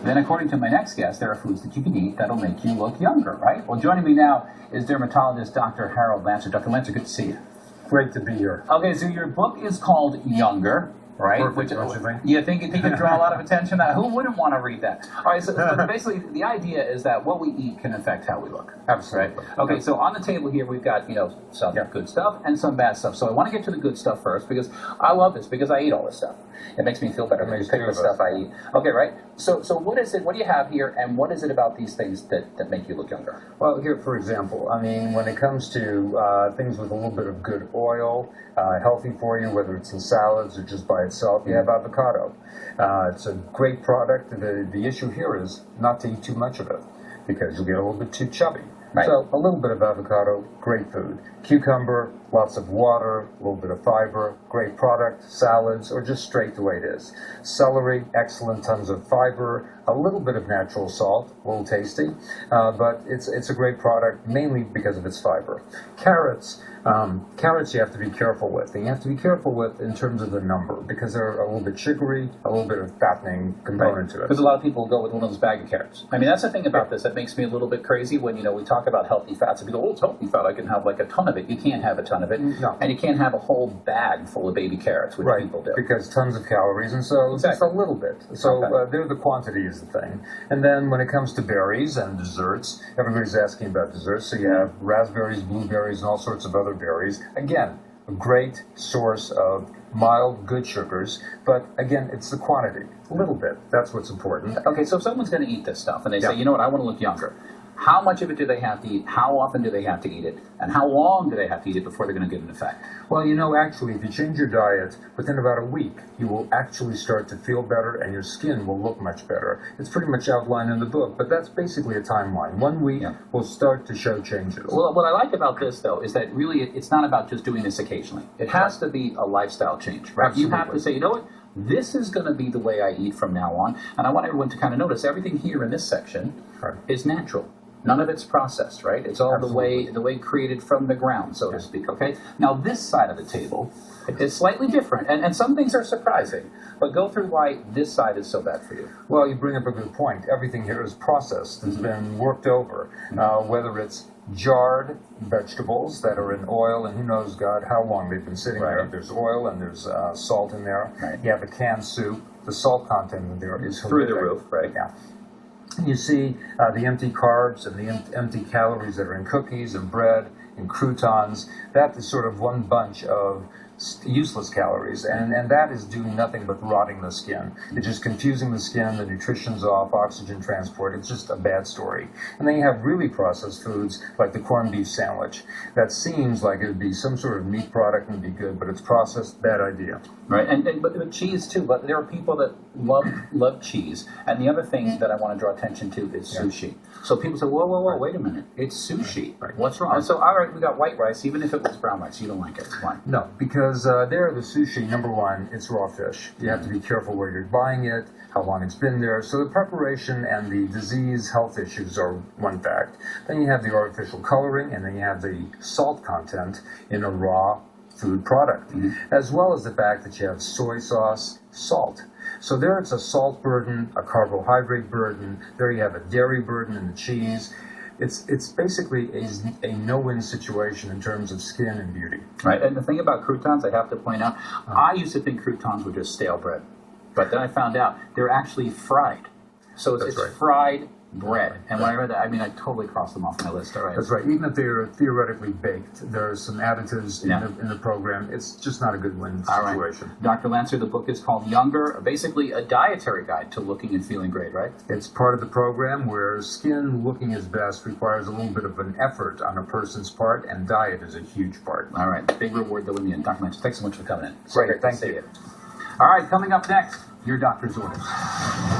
Then according to my next guest, there are foods that you can eat that'll make you look younger, right? Well, joining me now is dermatologist Dr. Harold Lancer. Dr. Lancer, good to see you. Great to be here. Okay, so your book is called Younger, right? Perfect, don't you think? You think it can draw a lot of attention? Who wouldn't want to read that? All right, so basically the idea is that what we eat can affect how we look. Absolutely. Right? Okay, so on the table here we've got, some good stuff and some bad stuff. So I want to get to the good stuff first because I love this because I eat all this stuff. It makes me feel better when you pick the stuff I eat. Okay, right? So what is it? What do you have here, and what is it about these things that make you look younger? Well, here, for example, I mean, when it comes to things with a little bit of good oil, healthy for you, whether it's in salads or just by itself, you have avocado. It's a great product. The issue here is not to eat too much of it because you'll get a little bit too chubby. Right. So a little bit of avocado, great food. Cucumber, lots of water, a little bit of fiber, great product. Salads, or just straight the way it is. Celery, excellent, tons of fiber, a little bit of natural salt, a little tasty, but it's a great product mainly because of its fiber. Carrots you have to be careful with. And you have to be careful with in terms of the number because they're a little bit sugary, a little bit of fattening component to it. Because a lot of people go with one of those bag of carrots. I mean, that's the thing about this that makes me a little bit crazy when, we talk about healthy fats. If you go, oh, it's healthy fat, I can have like a ton of it. You can't have a ton of it. No. And you can't have a whole bag full of baby carrots, which people do. Because tons of calories, and so just a little bit. So the quantity is the thing. And then when it comes to berries and desserts, everybody's asking about desserts. So you have raspberries, blueberries, and all sorts of other berries. Again, a great source of mild, good sugars, but again, it's the quantity. A little bit. That's what's important. Okay, so if someone's going to eat this stuff and they say, you know what, I want to look younger. How much of it do they have to eat? How often do they have to eat it? And how long do they have to eat it before they're going to get an effect? Well, actually, if you change your diet, within about a week, you will actually start to feel better and your skin will look much better. It's pretty much outlined in the book, but that's basically a timeline. 1 week will start to show changes. Well, what I like about this, though, is that really it's not about just doing this occasionally. It has to be a lifestyle change, right? Absolutely. You have to say, you know what? This is going to be the way I eat from now on. And I want everyone to kind of notice everything here in this section is natural. None of it's processed, right? It's all the way created from the ground, so to speak, okay? Now, this side of the table is slightly different, and some things are surprising, but go through why this side is so bad for you. Well, you bring up a good point. Everything here is processed. It's been worked over, whether it's jarred vegetables that are in oil, and who knows, God, how long they've been sitting there. There's oil and there's salt in there. Right. You have a canned soup. The salt content in there is through the roof, right? Yeah. You see the empty carbs and the empty calories that are in cookies and bread and croutons. That is sort of one bunch of useless calories, and that is doing nothing but rotting the skin. It's just confusing the skin, the nutrition's off, oxygen transport. It's just a bad story. And then you have really processed foods like the corned beef sandwich. That seems like it would be some sort of meat product and be good, but it's processed, bad idea. Right, but cheese too. But there are people that love cheese. And the other thing that I want to draw attention to is sushi. So people say, whoa, wait a minute. It's sushi. Right. What's wrong? So, all right, we got white rice. Even if it was brown rice, you don't like it. Why? No, because there, the sushi, number one, it's raw fish. You have to be careful where you're buying it, how long it's been there. So the preparation and the disease health issues are one fact. Then you have the artificial coloring, and then you have the salt content in a raw food product, as well as the fact that you have soy sauce, salt. So there it's a salt burden, a carbohydrate burden. There you have a dairy burden in the cheese. It's basically a no-win situation in terms of skin and beauty. Right, and the thing about croutons, I have to point out, I used to think croutons were just stale bread. But then I found out they're actually fried. So it's fried bread. And when I read that, I totally crossed them off my list. All right. That's right. Even if they're theoretically baked, there are some additives in the program. It's just not a good win situation. Right. Dr. Lancer, the book is called Younger, basically a dietary guide to looking and feeling great, right? It's part of the program where skin looking its best requires a little bit of an effort on a person's part, and diet is a huge part. All right. Big reward, though, in the end. Dr. Lancer, thanks so much for coming in. Great. Thank you. All right. Coming up next, your doctor's orders.